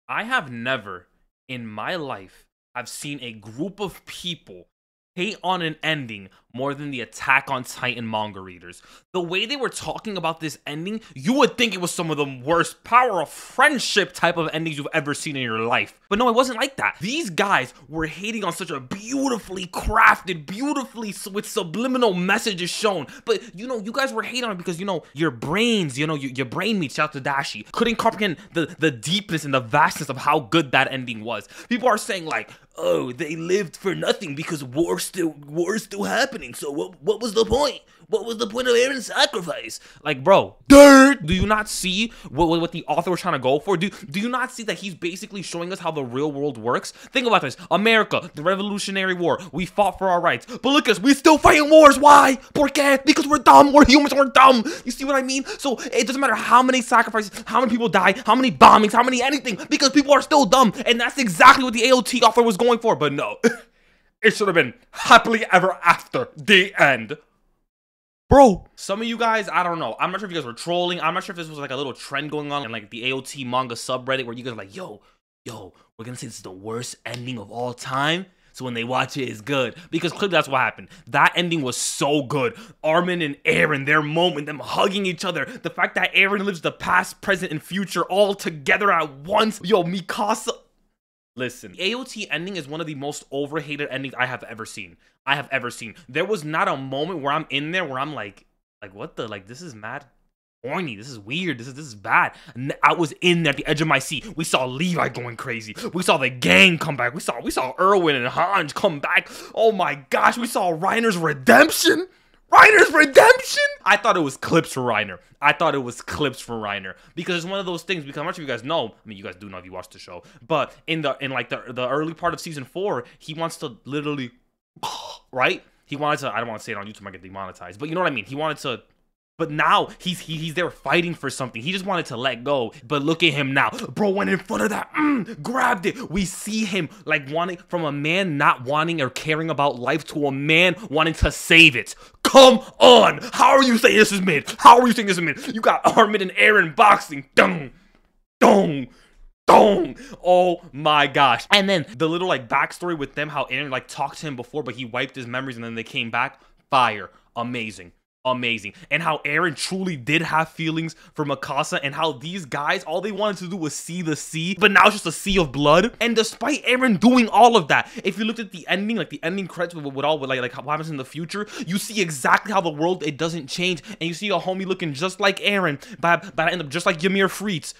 I have never in my life have seen a group of people hate on an ending more than the Attack on Titan manga readers. The way they were talking about this ending, you would think it was some of the worst power of friendship type of endings you've ever seen in your life. But no, it wasn't like that. These guys were hating on such a beautifully crafted, beautifully with subliminal messages shown. But you know, you guys were hating on it because, you know, your brains, you know, your brain meat, shout out to Dashi, couldn't comprehend the deepness and the vastness of how good that ending was. People are saying like, oh, they lived for nothing because war's still happening. So what was the point? What was the point of Aaron's sacrifice? Like, bro, dirt. Do you not see what the author was trying to go for? Do you not see that he's basically showing us how the real world works? Think about this. America, the Revolutionary War. We fought for our rights. But look at us. We're still fighting wars. Why? ¿Por qué? Because we're dumb. We're humans. We're dumb. You see what I mean? So it doesn't matter how many sacrifices, how many people die, how many bombings, how many anything, because people are still dumb. And that's exactly what the AOT author was going for. But no. It should have been happily ever after. The end. Bro, some of you guys, I don't know. I'm not sure if you guys were trolling. I'm not sure if this was like a little trend going on in like the AOT manga subreddit where you guys are like, yo, we're gonna say this is the worst ending of all time. So when they watch it, it's good. Because clearly that's what happened. That ending was so good. Armin and Eren, their moment, them hugging each other. The fact that Eren lives the past, present, and future all together at once. Yo, Mikasa. Listen, the AOT ending is one of the most overhated endings I have ever seen. There was not a moment where I'm in there where I'm like what the, like, this is mad horny, this is weird, this is bad. And I was in there at the edge of my seat. We saw Levi going crazy. We saw the gang come back. We saw Erwin and Hans come back. Oh my gosh, we saw Reiner's redemption. Reiner's redemption? I thought it was clips for Reiner. Because it's one of those things, because I'm not sure if you guys know, I mean, you guys do know if you watch the show, but in the early part of season 4, he wants to literally, right? He wanted to, I don't want to say it on YouTube, I might get demonetized, but you know what I mean? He wanted to, but now he's there fighting for something. He just wanted to let go. But look at him now. Bro went in front of that, grabbed it. We see him like wanting, from a man not wanting or caring about life to a man wanting to save it. Come on. How are you saying this is mid? You got Armin and Eren boxing. Dong. Oh my gosh. And then the little like backstory with them, how Eren like talked to him before, but he wiped his memories and then they came back. Fire. Amazing. And how Eren truly did have feelings for Mikasa, and how these guys, all they wanted to do was see the sea, but now it's just a sea of blood. And despite Eren doing all of that, if you looked at the ending, like the ending credits with what happens in the future, you see exactly how the world, it doesn't change, and you see a homie looking just like Eren, but I end up just like Ymir Fritz.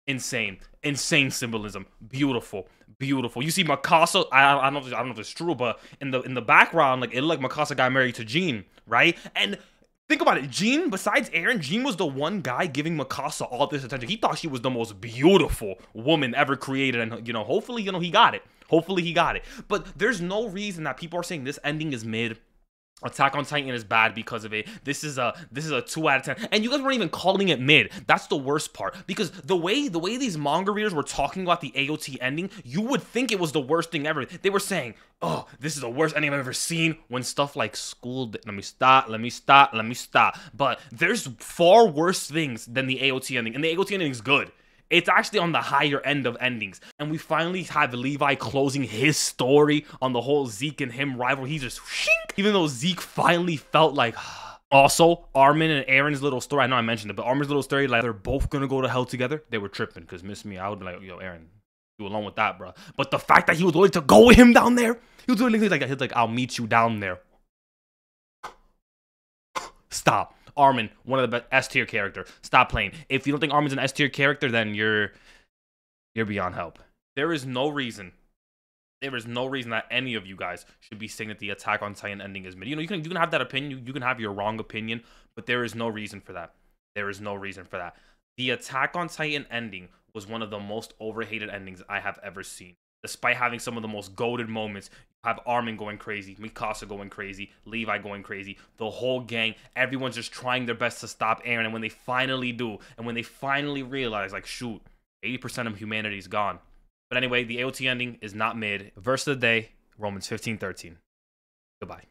Insane symbolism. Beautiful. You see Mikasa, I don't know if it's true, but in the background, like it looked like Mikasa got married to Jean, right? And think about it, Jean, besides Eren, Jean was the one guy giving Mikasa all this attention. He thought she was the most beautiful woman ever created, and you know, hopefully, you know, he got it. But there's no reason that people are saying this ending is mid. Attack on Titan is bad because of it. This is a 2 out of 10. And you guys weren't even calling it mid. That's the worst part. Because the way these manga readers were talking about the AOT ending, you would think it was the worst thing ever. They were saying, oh, this is the worst ending I've ever seen, when stuff like school, let me stop. But there's far worse things than the AOT ending. And the AOT ending is good. It's actually on the higher end of endings. And we finally have Levi closing his story on the whole Zeke and him rivalry. He's just shink. Even though Zeke finally felt like... Also, Armin and Eren's little story. I know I mentioned it, but Armin's little story, like they're both gonna go to hell together. They were tripping, because miss me, I would be like, yo, Eren, you alone with that, bro. But the fact that he was willing to go with him down there, he was willing to like, I'll meet you down there. Stop. Armin, one of the best S-tier character. Stop playing. If you don't think Armin's an S-tier character, then you're beyond help. There is no reason that any of you guys should be saying that the Attack on Titan ending is mid. You know, you can have that opinion. You can have your wrong opinion, but there is no reason for that. The Attack on Titan ending was one of the most overhated endings I have ever seen. Despite having some of the most goated moments, you have Armin going crazy, Mikasa going crazy, Levi going crazy, the whole gang, everyone's just trying their best to stop Eren, and when they finally do, and when they finally realize, like, shoot, 80% of humanity is gone. But anyway, the AOT ending is not mid. Verse of the day, Romans 15:13. Goodbye.